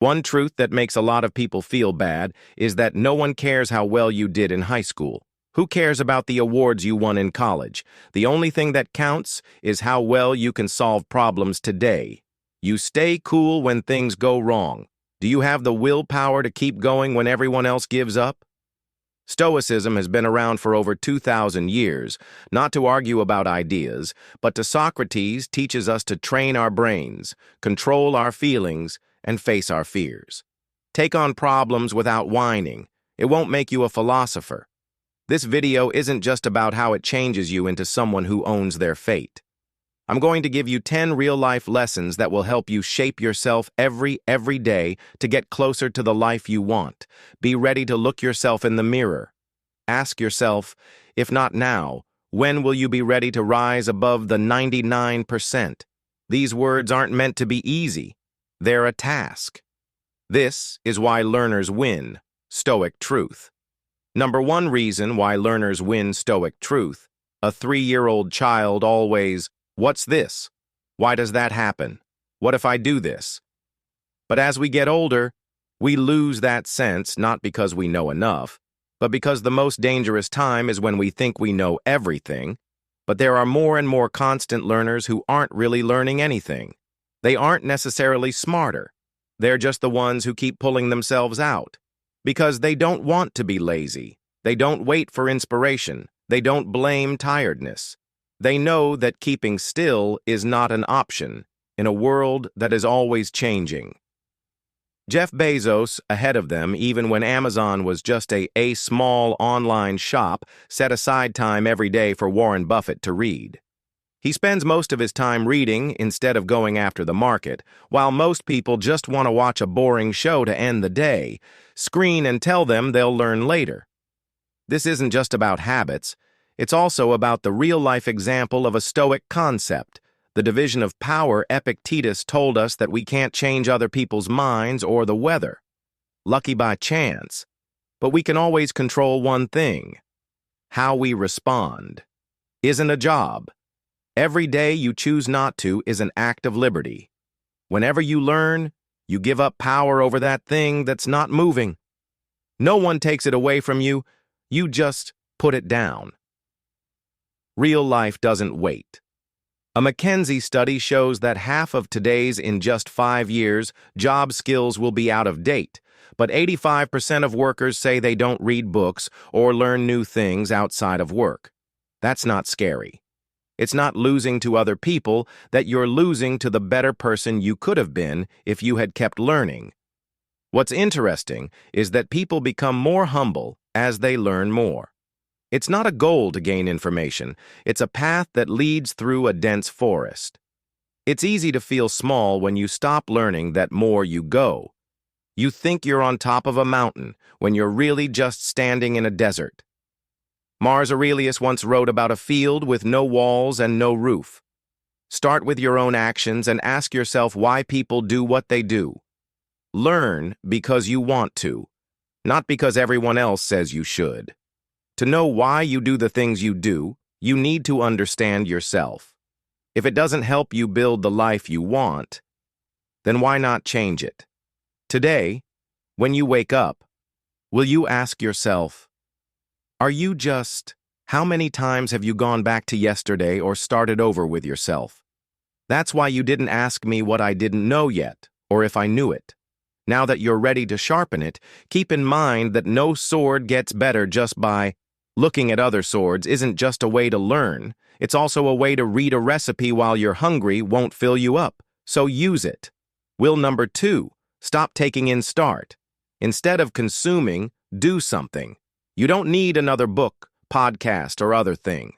One truth that makes a lot of people feel bad is that no one cares how well you did in high school. Who cares about the awards you won in college? The only thing that counts is how well you can solve problems today. You stay cool when things go wrong. Do you have the willpower to keep going when everyone else gives up? Stoicism has been around for over 2,000 years, not to argue about ideas, but Socrates teaches us to train our brains, control our feelings, and face our fears. Take on problems without whining. It won't make you a philosopher. This video isn't just about how it changes you into someone who owns their fate. I'm going to give you 10 real-life lessons that will help you shape yourself every day to get closer to the life you want. Be ready to look yourself in the mirror. Ask yourself, if not now, when will you be ready to rise above the 99%? These words aren't meant to be easy. They're a task. This is why learners win. Stoic truth. Number one reason why learners win Stoic truth. A 3-year-old child always, "What's this? Why does that happen? What if I do this?" But as we get older, we lose that sense not because we know enough, but because the most dangerous time is when we think we know everything. But there are more and more constant learners who aren't really learning anything. They aren't necessarily smarter. They're just the ones who keep pulling themselves out. Because they don't want to be lazy. They don't wait for inspiration. They don't blame tiredness. They know that keeping still is not an option in a world that is always changing. Jeff Bezos, ahead of them, even when Amazon was just a small online shop, set aside time every day for Warren Buffett to read. He spends most of his time reading instead of going after the market, while most people just want to watch a boring show to end the day, screen and tell them they'll learn later. This isn't just about habits. It's also about the real-life example of a Stoic concept. The division of power. Epictetus told us that we can't change other people's minds or the weather. Lucky by chance. But we can always control one thing. How we respond. Isn't a job. Every day you choose not to is an act of liberty. Whenever you learn, you give up power over that thing that's not moving. No one takes it away from you. You just put it down. Real life doesn't wait. A McKinsey study shows that half of today's in just 5 years, job skills will be out of date, but 85% of workers say they don't read books or learn new things outside of work. That's not scary. It's not losing to other people that you're losing to the better person you could have been if you had kept learning. What's interesting is that people become more humble as they learn more. It's not a goal to gain information. It's a path that leads through a dense forest. It's easy to feel small when you stop learning that more you go. You think you're on top of a mountain when you're really just standing in a desert. Marcus Aurelius once wrote about a field with no walls and no roof. Start with your own actions and ask yourself why people do what they do. Learn because you want to, not because everyone else says you should. To know why you do the things you do, you need to understand yourself. If it doesn't help you build the life you want, then why not change it? Today, when you wake up, will you ask yourself, how many times have you gone back to yesterday or started over with yourself? That's why you didn't ask me what I didn't know yet, or if I knew it. Now that you're ready to sharpen it, keep in mind that no sword gets better just by looking at other swords. Isn't just a way to learn. It's also a way to read a recipe while you're hungry won't fill you up, so use it. Will number 2, stop taking in start. Instead of consuming, do something. You don't need another book, podcast, or other thing.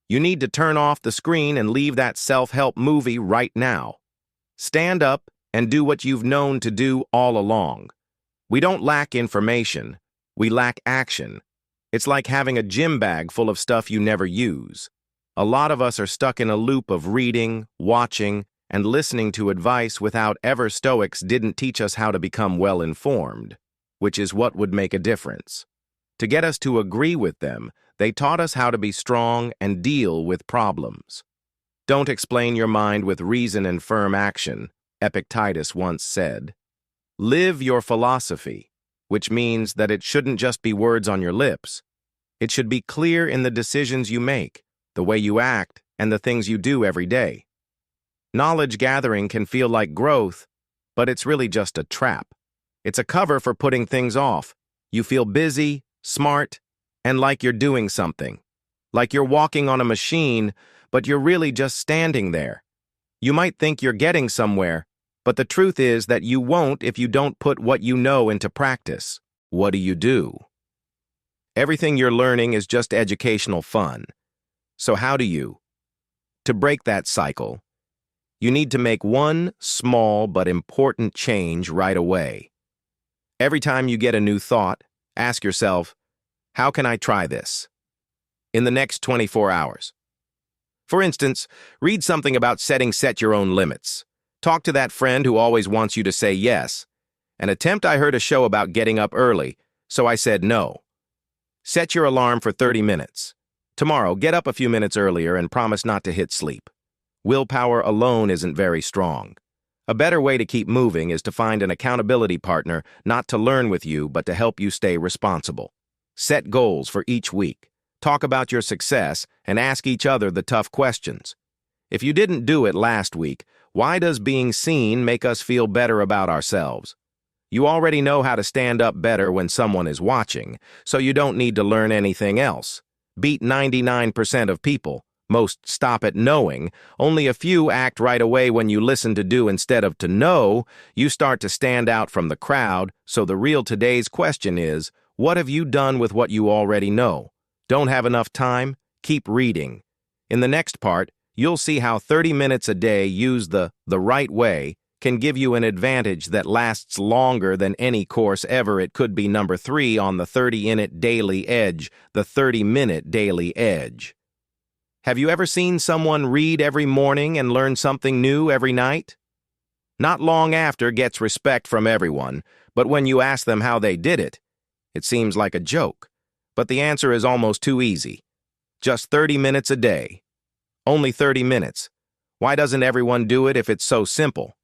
You need to turn off the screen and leave that self-help movie right now. Stand up and do what you've known to do all along. We don't lack information. We lack action. It's like having a gym bag full of stuff you never use. A lot of us are stuck in a loop of reading, watching, and listening to advice without ever. Stoics didn't teach us how to become well-informed, which is what would make a difference. To get us to agree with them, they taught us how to be strong and deal with problems. Don't explain your mind with reason and firm action, Epictetus once said. Live your philosophy, which means that it shouldn't just be words on your lips. It should be clear in the decisions you make, the way you act, and the things you do every day. Knowledge gathering can feel like growth, but it's really just a trap. It's a cover for putting things off. You feel busy, smart, and like you're doing something. Like you're walking on a machine, but you're really just standing there. You might think you're getting somewhere, but the truth is that you won't if you don't put what you know into practice. What do? Everything you're learning is just educational fun. So how do you? To break that cycle, you need to make one small but important change right away. Every time you get a new thought, ask yourself, how can I try this? In the next 24 hours. For instance, read something about set your own limits. Talk to that friend who always wants you to say yes. An attempt I heard a show about getting up early, so I said no. Set your alarm for 30 minutes. Tomorrow, get up a few minutes earlier and promise not to hit sleep. Willpower alone isn't very strong. A better way to keep moving is to find an accountability partner, not to learn with you, but to help you stay responsible. Set goals for each week. Talk about your success and ask each other the tough questions. If you didn't do it last week, why does being seen make us feel better about ourselves? You already know how to stand up better when someone is watching, so you don't need to learn anything else. Beat 99% of people. Most stop at knowing. Only a few act right away when you listen to do instead of to know. You start to stand out from the crowd, so the real today's question is, what have you done with what you already know? Don't have enough time? Keep reading. In the next part, you'll see how 30 minutes a day used the right way can give you an advantage that lasts longer than any course ever. It could be number 3 on the 30-minute daily edge, the 30-minute daily edge. Have you ever seen someone read every morning and learn something new every night? Not long after gets respect from everyone, but when you ask them how they did it, it seems like a joke. But the answer is almost too easy. Just 30 minutes a day. Only 30 minutes. Why doesn't everyone do it if it's so simple?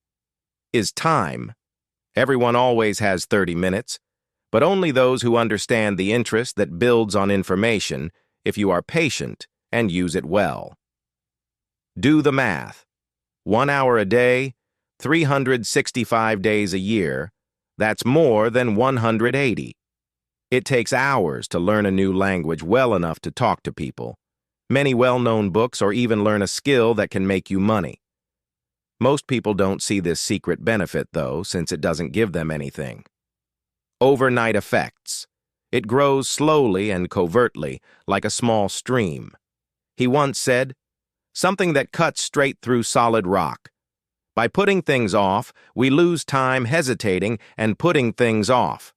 Is time. Everyone always has 30 minutes, but only those who understand the interest that builds on information, if you are patient and use it well. Do the math. 1 hour a day, 365 days a year, that's more than 180. It takes hours to learn a new language well enough to talk to people. Many well-known books or even learn a skill that can make you money. Most people don't see this secret benefit, though, since it doesn't give them anything. Overnight effects. It grows slowly and covertly, like a small stream. He once said, something that cuts straight through solid rock. By putting things off, we lose time hesitating and putting things off.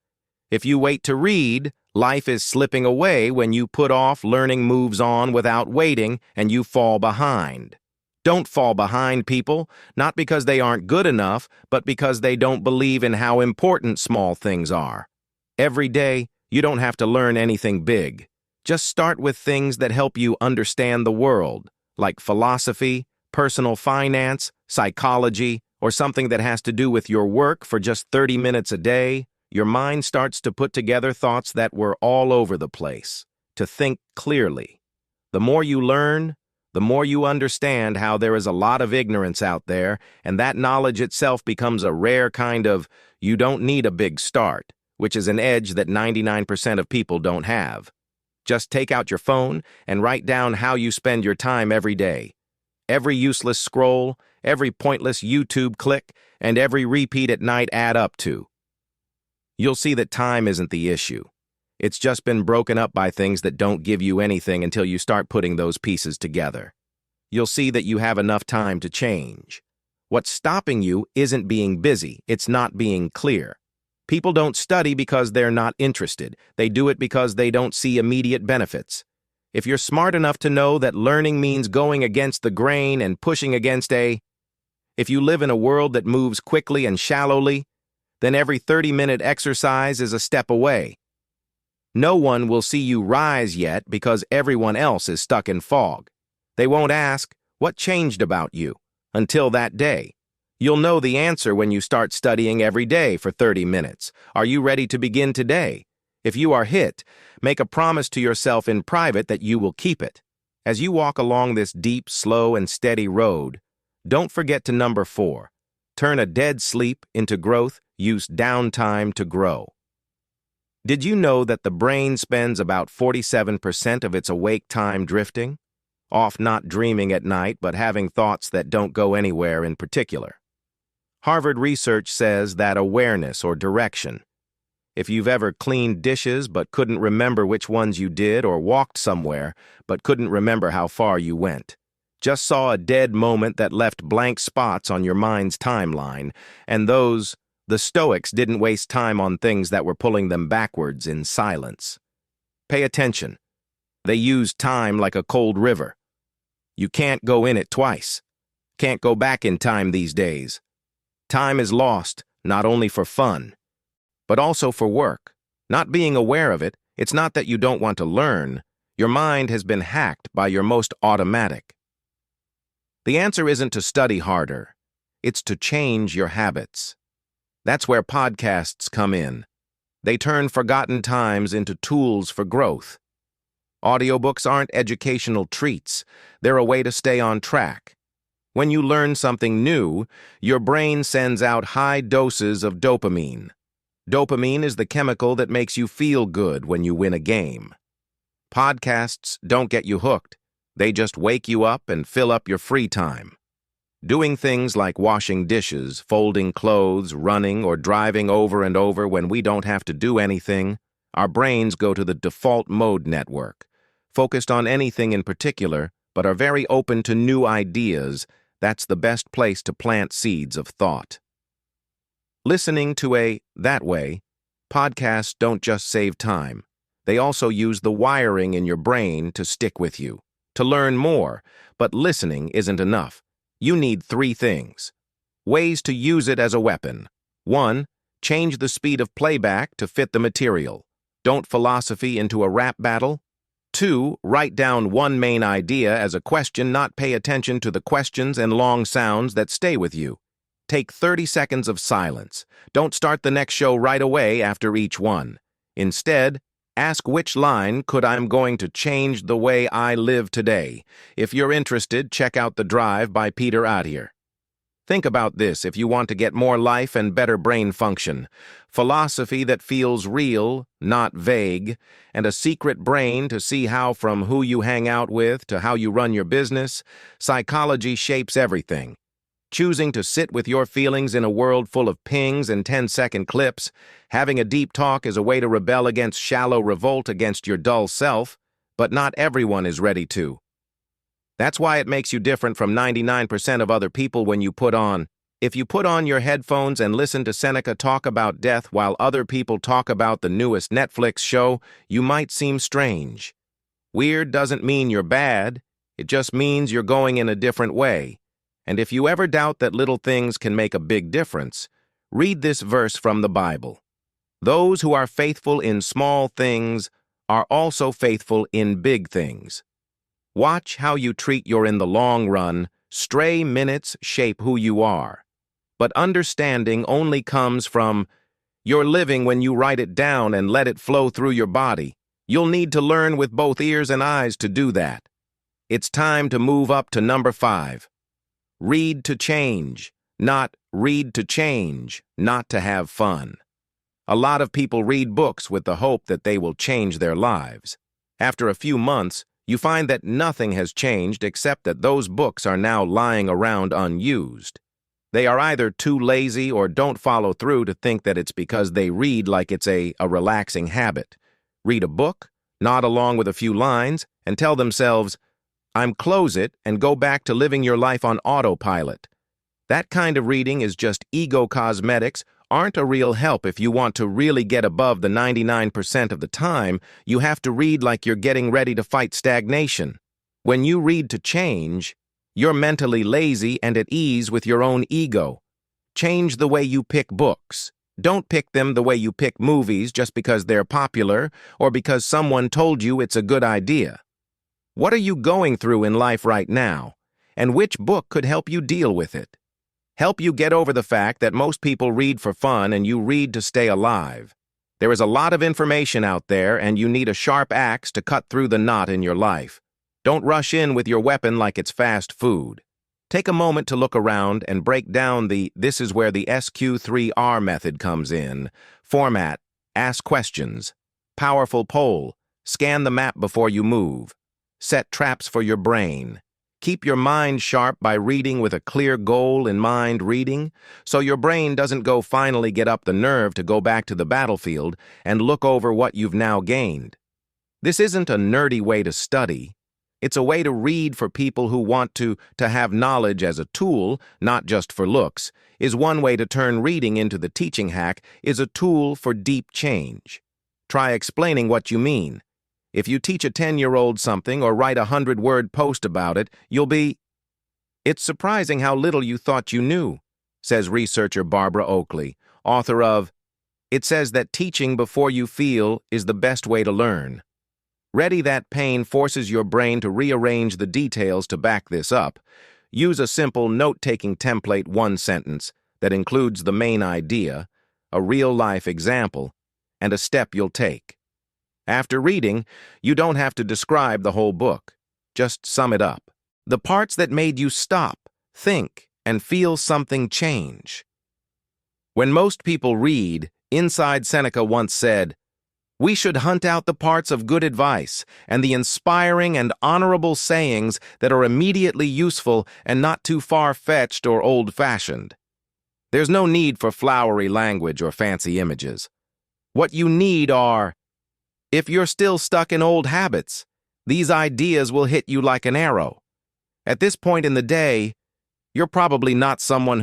If you wait to read, life is slipping away. When you put off, learning moves on without waiting, and you fall behind. Don't fall behind, people, not because they aren't good enough, but because they don't believe in how important small things are. Every day, you don't have to learn anything big. Just start with things that help you understand the world, like philosophy, personal finance, psychology, or something that has to do with your work. For just 30 minutes a day, your mind starts to put together thoughts that were all over the place, to think clearly. The more you learn, the more you understand how there is a lot of ignorance out there, and that knowledge itself becomes a rare kind of, you don't need a big start, which is an edge that 99% of people don't have. Just take out your phone and write down how you spend your time every day. Every useless scroll, every pointless YouTube click, and every repeat at night add up to. You'll see that time isn't the issue. It's just been broken up by things that don't give you anything until you start putting those pieces together. You'll see that you have enough time to change. What's stopping you isn't being busy, it's not being clear. People don't study because they're not interested. They do it because they don't see immediate benefits. If you're smart enough to know that learning means going against the grain and pushing against if you live in a world that moves quickly and shallowly, then every 30-minute exercise is a step away. No one will see you rise yet because everyone else is stuck in fog. They won't ask, what changed about you? Until that day. You'll know the answer when you start studying every day for 30 minutes. Are you ready to begin today? If you are hit, make a promise to yourself in private that you will keep it. As you walk along this deep, slow, and steady road, don't forget to number 4. Turn a dead sleep into growth. Use downtime to grow. Did you know that the brain spends about 47% of its awake time drifting? Off not dreaming at night, but having thoughts that don't go anywhere in particular. Harvard research says that awareness or direction. If you've ever cleaned dishes but couldn't remember which ones you did, or walked somewhere but couldn't remember how far you went, just saw a dead moment that left blank spots on your mind's timeline, and the Stoics didn't waste time on things that were pulling them backwards in silence. Pay attention. They used time like a cold river. You can't go in it twice. Can't go back in time these days. Time is lost, not only for fun, but also for work. Not being aware of it, it's not that you don't want to learn. Your mind has been hacked by your most automatic. The answer isn't to study harder. It's to change your habits. That's where podcasts come in. They turn forgotten times into tools for growth. Audiobooks aren't educational treats. They're a way to stay on track. When you learn something new, your brain sends out high doses of dopamine. Dopamine is the chemical that makes you feel good when you win a game. Podcasts don't get you hooked. They just wake you up and fill up your free time. Doing things like washing dishes, folding clothes, running, or driving over and over when we don't have to do anything, our brains go to the default mode network, focused on anything in particular, but are very open to new ideas. That's the best place to plant seeds of thought. Listening to that way, podcasts don't just save time. They also use the wiring in your brain to stick with you, to learn more, but listening isn't enough. You need 3 things. Ways to use it as a weapon. 1. Change the speed of playback to fit the material. Don't philosophy into a rap battle. 2. Write down one main idea as a question, not pay attention to the questions and long sounds that stay with you. Take 30 seconds of silence. Don't start the next show right away after each one. Instead, ask which line could I'm going to change the way I live today. If you're interested, check out The Drive by Peter Attier. Think about this if you want to get more life and better brain function. Philosophy that feels real, not vague, and a secret brain to see how from who you hang out with to how you run your business, psychology shapes everything. Choosing to sit with your feelings in a world full of pings and 10-second clips, having a deep talk is a way to rebel against shallow revolt against your dull self, but not everyone is ready to. That's why it makes you different from 99% of other people when if you put on your headphones and listen to Seneca talk about death while other people talk about the newest Netflix show, you might seem strange. Weird doesn't mean you're bad, it just means you're going in a different way. And if you ever doubt that little things can make a big difference, read this verse from the Bible. Those who are faithful in small things are also faithful in big things. Watch how you treat your in the long run. Stray minutes shape who you are. But understanding only comes from your living when you write it down and let it flow through your body. You'll need to learn with both ears and eyes to do that. It's time to move up to number 5. Read to change, not read to change, not to have fun. A lot of people read books with the hope that they will change their lives. After a few months, you find that nothing has changed except that those books are now lying around unused. They are either too lazy or don't follow through to think that it's because they read like it's a relaxing habit. Read a book, nod along with a few lines, and tell themselves, close it and go back to living your life on autopilot. That kind of reading is just ego cosmetics, aren't a real help. If you want to really get above the 99% of the time, you have to read like you're getting ready to fight stagnation. When you read to change, you're mentally lazy and at ease with your own ego. Change the way you pick books. Don't pick them the way you pick movies just because they're popular or because someone told you it's a good idea. What are you going through in life right now, and which book could help you deal with it? help you get over the fact that most people read for fun and you read to stay alive. There is a lot of information out there, and you need a sharp axe to cut through the knot in your life. Don't rush in with your weapon like it's fast food. Take a moment to look around and break down this is where the SQ3R method comes in. Format, ask questions. Powerful poll, scan the map before you move. Set traps for your brain. Keep your mind sharp by reading with a clear goal in mind reading, so your brain doesn't go finally get up the nerve to go back to the battlefield and look over what you've now gained. This isn't a nerdy way to study. It's a way to read for people who want to have knowledge as a tool, not just for looks, is one way to turn reading into the teaching hack is a tool for deep change. Try explaining what you mean. If you teach a 10-year-old something or write a 100-word post about it, you'll be... It's surprising how little you thought you knew, says researcher Barbara Oakley, author of It Says That Teaching Before You Feel is the Best Way to Learn. Ready That Pain forces your brain to rearrange the details to back this up. Use a simple note-taking template, one sentence, that includes the main idea, a real-life example, and a step you'll take. After reading, you don't have to describe the whole book. Just sum it up. The parts that made you stop, think, and feel something change. When most people read, Inside Seneca once said, "We should hunt out the parts of good advice and the inspiring and honorable sayings that are immediately useful and not too far-fetched or old-fashioned." There's no need for flowery language or fancy images. What you need are... If you're still stuck in old habits, these ideas will hit you like an arrow. At this point in the day, you're probably not someone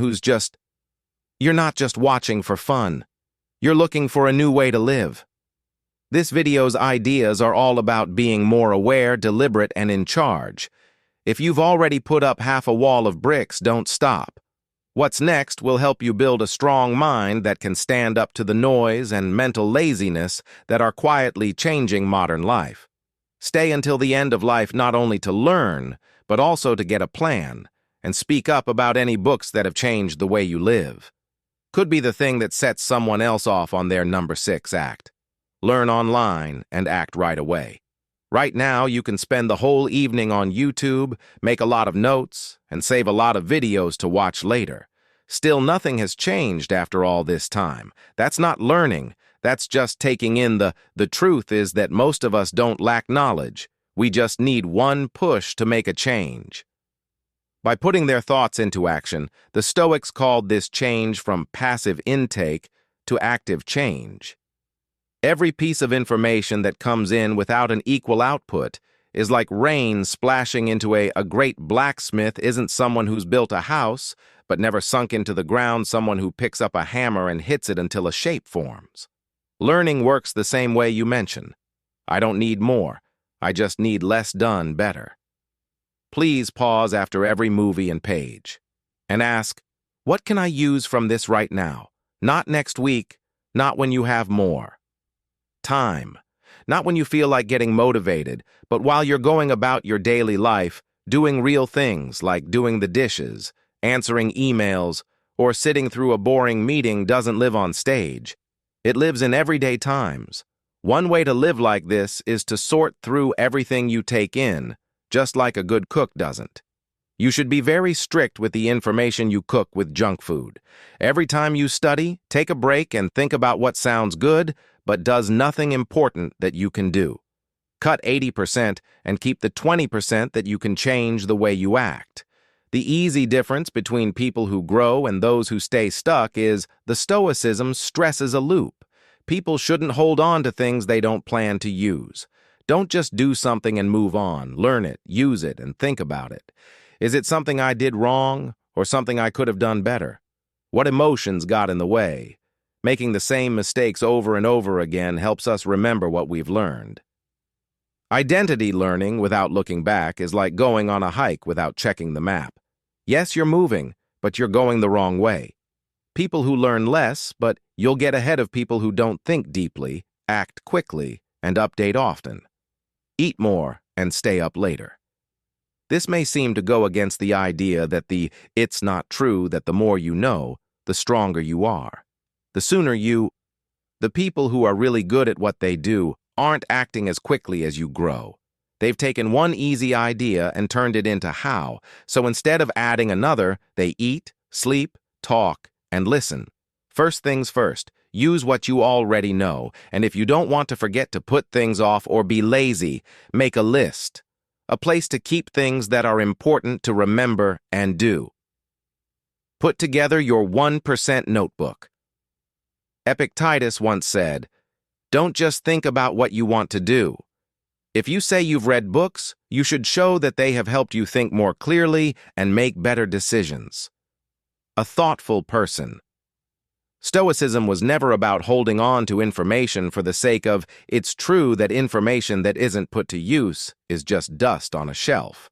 you're not just watching for fun. You're looking for a new way to live. This video's ideas are all about being more aware, deliberate, and in charge. If you've already put up half a wall of bricks, don't stop. What's next will help you build a strong mind that can stand up to the noise and mental laziness that are quietly changing modern life. Stay until the end of life not only to learn, but also to get a plan, and speak up about any books that have changed the way you live. Could be the thing that sets someone else off on their number 6 act. Learn online and act right away. Right now, you can spend the whole evening on YouTube, make a lot of notes, and save a lot of videos to watch later. Still, nothing has changed after all this time. That's not learning. That's just taking in the truth is that most of us don't lack knowledge. We just need one push to make a change. By putting their thoughts into action, the Stoics called this change from passive intake to active change. Every piece of information that comes in without an equal output is like rain splashing into a great blacksmith isn't someone who's built a house, but never sunk into the ground someone who picks up a hammer and hits it until a shape forms. Learning works the same way you mention. I don't need more. I just need less done better. Please pause after every movie and page and ask, what can I use from this right now? Not next week, not when you have more. Time. Not when you feel like getting motivated, but while you're going about your daily life, doing real things like doing the dishes, answering emails, or sitting through a boring meeting doesn't live on stage. It lives in everyday times. One way to live like this is to sort through everything you take in, just like a good cook doesn't. You should be very strict with the information you cook with junk food. Every time you study, take a break and think about what sounds good, but does nothing important that you can do. Cut 80% and keep the 20% that you can change the way you act. The easy difference between people who grow and those who stay stuck is the Stoicism stresses a loop. People shouldn't hold on to things they don't plan to use. Don't just do something and move on. Learn it, use it, and think about it. Is it something I did wrong or something I could have done better? What emotions got in the way? Making the same mistakes over and over again helps us remember what we've learned. Identity learning without looking back is like going on a hike without checking the map. Yes, you're moving, but you're going the wrong way. People who learn less, but you'll get ahead of people who don't think deeply, act quickly, and update often. Eat more and stay up later. This may seem to go against the idea that it's not true that the more you know, the stronger you are. The people who are really good at what they do aren't acting as quickly as you grow. They've taken one easy idea and turned it into how, so instead of adding another, they eat, sleep, talk, and listen. First things first, use what you already know, and if you don't want to forget to put things off or be lazy, make a list. A place to keep things that are important to remember and do. Put together your 1% notebook. Epictetus once said, "Don't just think about what you want to do. If you say you've read books, you should show that they have helped you think more clearly and make better decisions." A thoughtful person. Stoicism was never about holding on to information for the sake of it's true that information that isn't put to use is just dust on a shelf.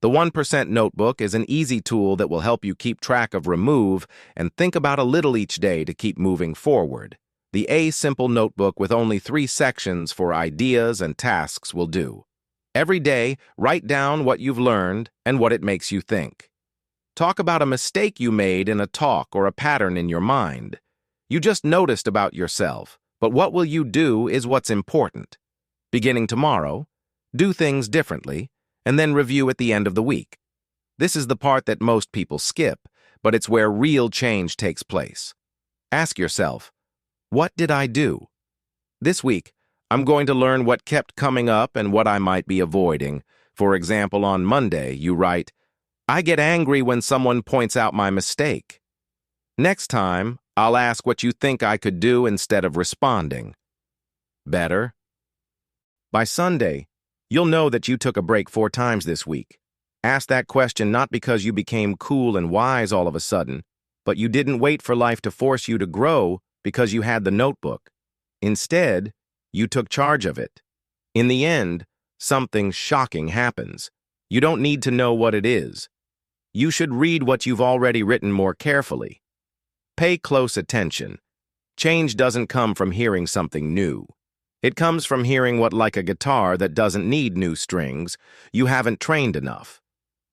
The 1% notebook is an easy tool that will help you keep track of remove and think about a little each day to keep moving forward. The simple notebook with only 3 sections for ideas and tasks will do. Every day, write down what you've learned and what it makes you think. Talk about a mistake you made in a talk or a pattern in your mind. You just noticed about yourself, but what will you do is what's important. Beginning tomorrow, do things differently, and then review at the end of the week. This is the part that most people skip, but it's where real change takes place. Ask yourself, what did I do? This week, I'm going to learn what kept coming up and what I might be avoiding. For example, on Monday, you write, "I get angry when someone points out my mistake." Next time, I'll ask what you think I could do instead of responding. Better? By Sunday, you'll know that you took a break 4 times this week. Ask that question not because you became cool and wise all of a sudden, but you didn't wait for life to force you to grow because you had the notebook. Instead, you took charge of it. In the end, something shocking happens. You don't need to know what it is. You should read what you've already written more carefully. Pay close attention. Change doesn't come from hearing something new. It comes from hearing what, like a guitar that doesn't need new strings, you haven't trained enough.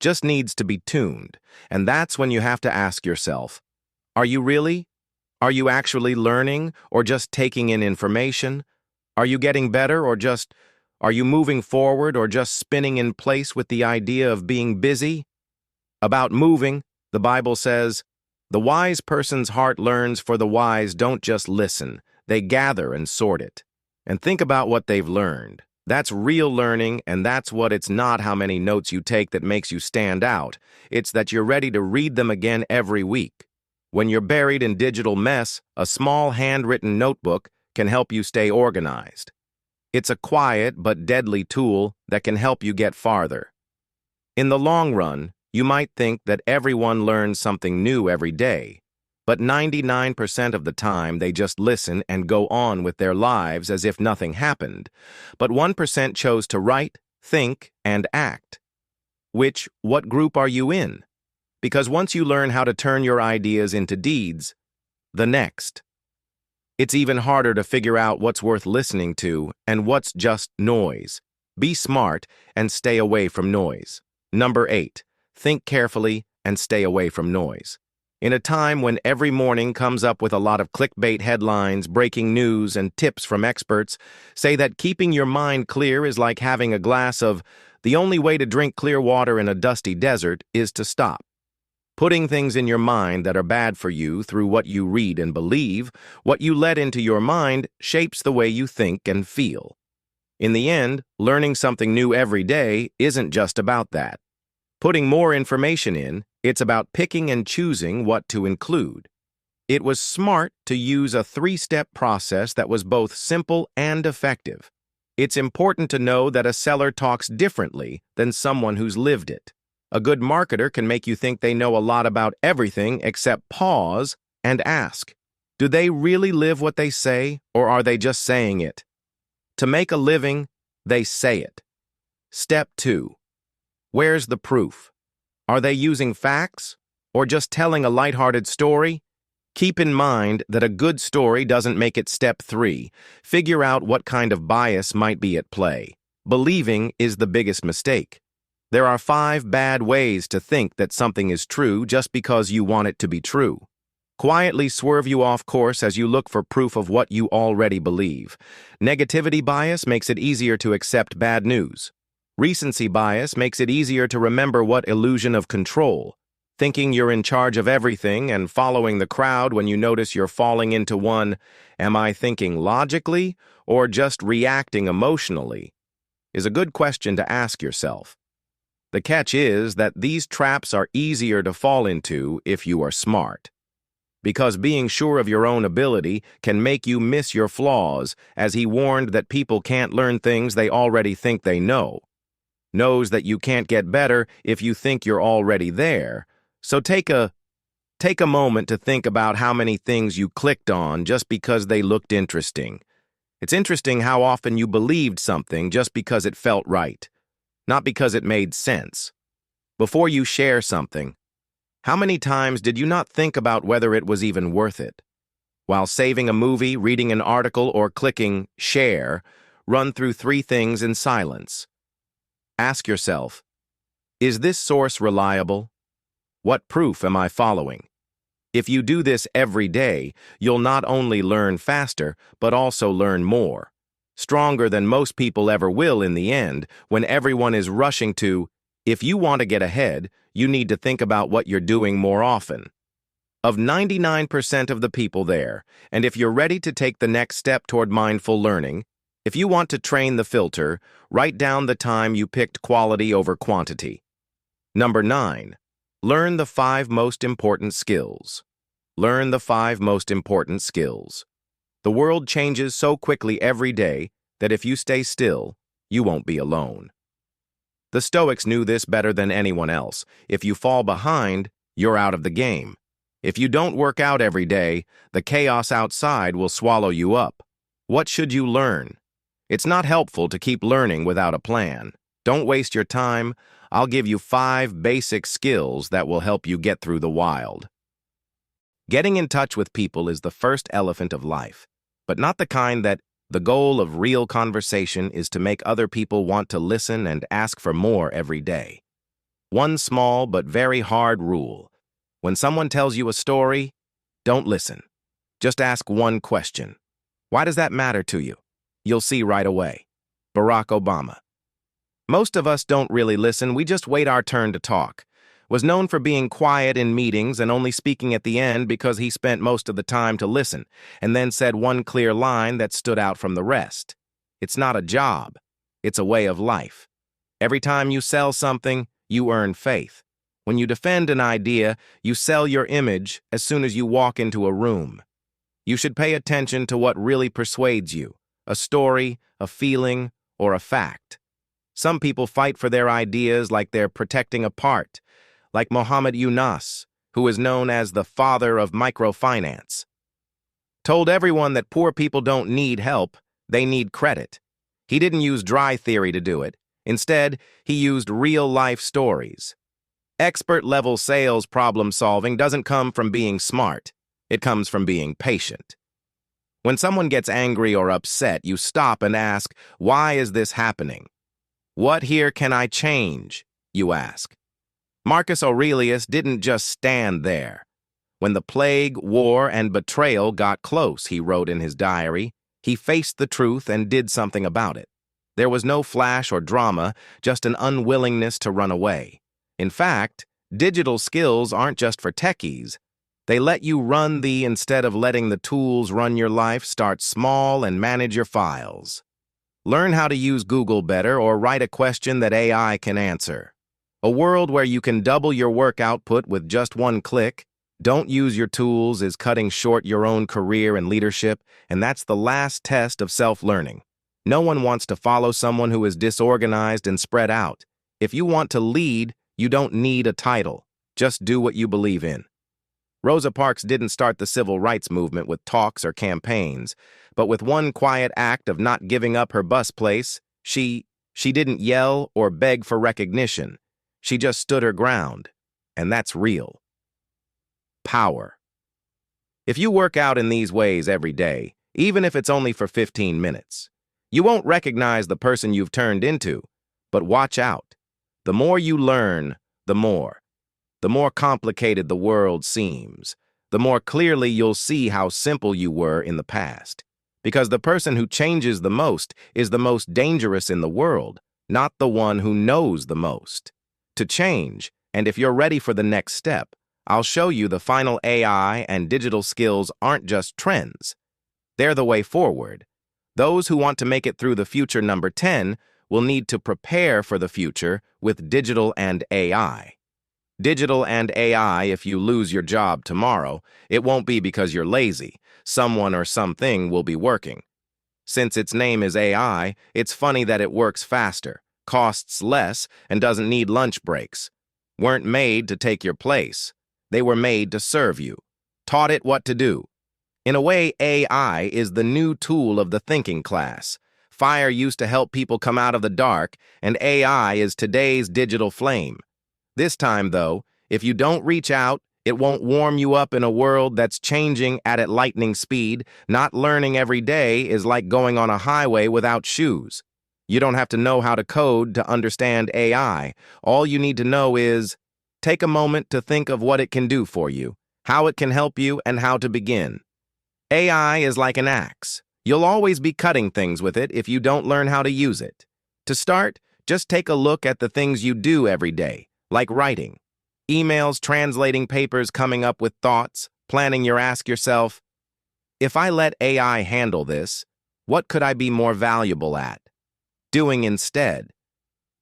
Just needs to be tuned. And that's when you have to ask yourself, are you really? Are you actually learning or just taking in information? Are you getting better or are you moving forward or just spinning in place with the idea of being busy? About moving, the Bible says, "The wise person's heart learns, for the wise don't just listen, they gather and sort it." And think about what they've learned. That's real learning, and that's what it's not how many notes you take that makes you stand out. It's that you're ready to read them again every week. When you're buried in digital mess, a small handwritten notebook can help you stay organized. It's a quiet but deadly tool that can help you get farther. In the long run, you might think that everyone learns something new every day, but 99% of the time they just listen and go on with their lives as if nothing happened. But 1% chose to write, think, and act. What group are you in? Because once you learn how to turn your ideas into deeds, the next. It's even harder to figure out what's worth listening to and what's just noise. Be smart and stay away from noise. Number 8, think carefully and stay away from noise. In a time when every morning comes up with a lot of clickbait headlines, breaking news, and tips from experts, say that keeping your mind clear is like having a glass of, the only way to drink clear water in a dusty desert is to stop. Putting things in your mind that are bad for you through what you read and believe, what you let into your mind shapes the way you think and feel. In the end, learning something new every day isn't just about that. Putting more information in, it's about picking and choosing what to include. It was smart to use a 3-step process that was both simple and effective. It's important to know that a seller talks differently than someone who's lived it. A good marketer can make you think they know a lot about everything except pause and ask, do they really live what they say, or are they just saying it? To make a living, they say it. Step 2. Where's the proof? Are they using facts or just telling a lighthearted story? Keep in mind that a good story doesn't make it step 3. Figure out what kind of bias might be at play. Believing is the biggest mistake. There are 5 bad ways to think that something is true just because you want it to be true. Quietly swerve you off course as you look for proof of what you already believe. Negativity bias makes it easier to accept bad news. Recency bias makes it easier to remember what illusion of control. Thinking you're in charge of everything and following the crowd when you notice you're falling into one, am I thinking logically or just reacting emotionally, is a good question to ask yourself. The catch is that these traps are easier to fall into if you are smart. Because being sure of your own ability can make you miss your flaws, as he warned that people can't learn things they already think they know. Knows that you can't get better if you think you're already there. So take a moment to think about how many things you clicked on just because they looked interesting. It's interesting how often you believed something just because it felt right, not because it made sense. Before you share something, how many times did you not think about whether it was even worth it? While saving a movie, reading an article, or clicking share, run through 3 things in silence. Ask yourself, is this source reliable? What proof am I following? If you do this every day, you'll not only learn faster, but also learn more. Stronger than most people ever will in the end, when everyone is rushing to, if you want to get ahead, you need to think about what you're doing more often. Of 99% of the people there, and if you're ready to take the next step toward mindful learning, if you want to train the filter, write down the time you picked quality over quantity. Number 9. Learn the 5 most important skills. Learn the 5 most important skills. The world changes so quickly every day that if you stay still, you won't be alone. The Stoics knew this better than anyone else. If you fall behind, you're out of the game. If you don't work out every day, the chaos outside will swallow you up. What should you learn? It's not helpful to keep learning without a plan. Don't waste your time. I'll give you 5 basic skills that will help you get through the wild. Getting in touch with people is the first elephant of life, but not the kind that the goal of real conversation is to make other people want to listen and ask for more every day. One small but very hard rule. When someone tells you a story, don't listen. Just ask one question. Why does that matter to you? You'll see right away. Barack Obama. Most of us don't really listen, we just wait our turn to talk. Was known for being quiet in meetings and only speaking at the end because he spent most of the time to listen, and then said one clear line that stood out from the rest. It's not a job. It's a way of life. Every time you sell something, you earn faith. When you defend an idea, you sell your image as soon as you walk into a room. You should pay attention to what really persuades you, a story, a feeling, or a fact. Some people fight for their ideas like they're protecting a part, like Muhammad Yunus, who is known as the father of microfinance. Told everyone that poor people don't need help, they need credit. He didn't use dry theory to do it. Instead, he used real-life stories. Expert-level sales problem-solving doesn't come from being smart. It comes from being patient. When someone gets angry or upset, you stop and ask, why is this happening? What here can I change? You ask. Marcus Aurelius didn't just stand there. When the plague, war, and betrayal got close, he wrote in his diary, he faced the truth and did something about it. There was no flash or drama, just an unwillingness to run away. In fact, digital skills aren't just for techies. They let you run instead of letting the tools run your life, start small and manage your files. Learn how to use Google better or write a question that AI can answer. A world where you can double your work output with just one click. Don't use your tools is cutting short your own career and leadership, and that's the last test of self-learning. No one wants to follow someone who is disorganized and spread out. If you want to lead, you don't need a title. Just do what you believe in. Rosa Parks didn't start the civil rights movement with talks or campaigns, but with one quiet act of not giving up her bus place. She didn't yell or beg for recognition. She just stood her ground, and that's real. Power. If you work out in these ways every day, even if it's only for 15 minutes, you won't recognize the person you've turned into, but watch out. The more you learn, the more complicated the world seems, the more clearly you'll see how simple you were in the past. Because the person who changes the most is the most dangerous in the world, not the one who knows the most. To change, and if you're ready for the next step, I'll show you the final AI and digital skills aren't just trends. They're the way forward. Those who want to make it through the future number 10 will need to prepare for the future with digital and AI. Digital and AI, if you lose your job tomorrow, it won't be because you're lazy. Someone or something will be working. Since its name is AI, it's funny that it works faster, costs less, and doesn't need lunch breaks. Weren't made to take your place. They were made to serve you. Taught it what to do. In a way, AI is the new tool of the thinking class. Fire used to help people come out of the dark, and AI is today's digital flame. This time, though, if you don't reach out, it won't warm you up in a world that's changing at lightning speed. Not learning every day is like going on a highway without shoes. You don't have to know how to code to understand AI. All you need to know is, take a moment to think of what it can do for you, how it can help you, and how to begin. AI is like an axe. You'll always be cutting things with it if you don't learn how to use it. To start, just take a look at the things you do every day, like writing. Emails, translating papers, coming up with thoughts, planning ask yourself, if I let AI handle this, what could I be more valuable at? Doing instead.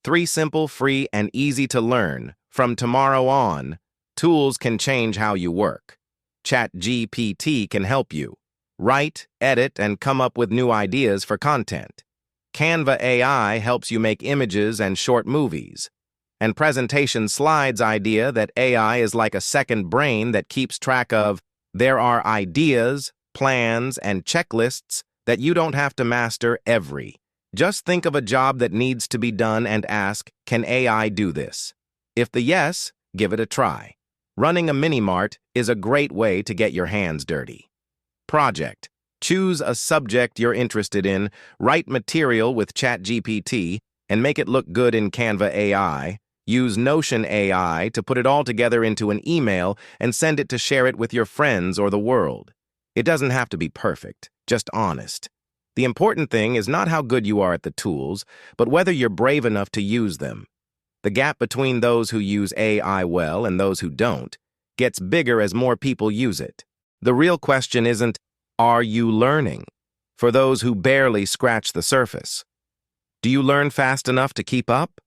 3 simple, free, and easy to learn. From tomorrow on, tools can change how you work. ChatGPT can help you. Write, edit, and come up with new ideas for content. Canva AI helps you make images and short movies. And Presentation Slides idea that AI is like a second brain that keeps track of, there are ideas, plans, and checklists that you don't have to master every. Just think of a job that needs to be done and ask, can AI do this? If the yes, give it a try. Running a mini-mart is a great way to get your hands dirty. Project. Choose a subject you're interested in, write material with ChatGPT, and make it look good in Canva AI. Use Notion AI to put it all together into an email and send it to share it with your friends or the world. It doesn't have to be perfect, just honest. The important thing is not how good you are at the tools, but whether you're brave enough to use them. The gap between those who use AI well and those who don't gets bigger as more people use it. The real question isn't, are you learning? For those who barely scratch the surface. Do you learn fast enough to keep up?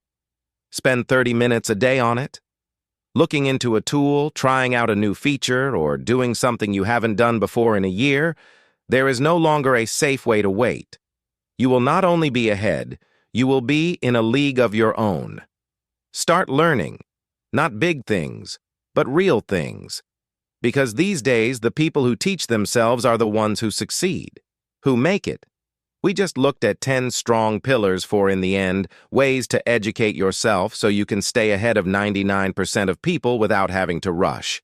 Spend 30 minutes a day on it? Looking into a tool, trying out a new feature, or doing something you haven't done before in a year, there is no longer a safe way to wait. You will not only be ahead, you will be in a league of your own. Start learning, not big things, but real things. Because these days, the people who teach themselves are the ones who succeed, who make it. We just looked at 10 strong pillars for, in the end, ways to educate yourself so you can stay ahead of 99% of people without having to rush.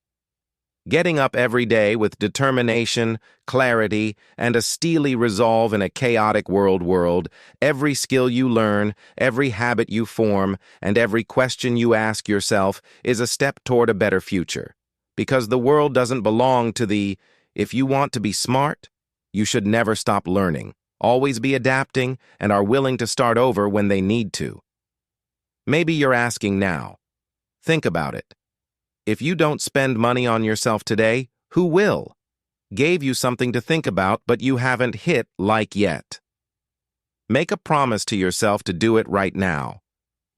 Getting up every day with determination, clarity, and a steely resolve in a chaotic world, every skill you learn, every habit you form, and every question you ask yourself is a step toward a better future. Because the world doesn't belong to the, if you want to be smart, you should never stop learning, always be adapting, and are willing to start over when they need to. Maybe you're asking now. Think about it. If you don't spend money on yourself today, who will? Gave you something to think about, but you haven't hit like yet. Make a promise to yourself to do it right now,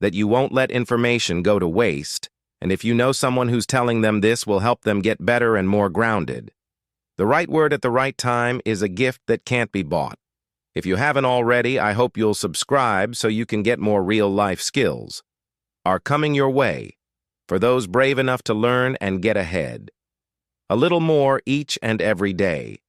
that you won't let information go to waste, and if you know someone who's telling them this will help them get better and more grounded. The right word at the right time is a gift that can't be bought. If you haven't already, I hope you'll subscribe so you can get more real-life skills. Are coming your way, for those brave enough to learn and get ahead. A little more each and every day.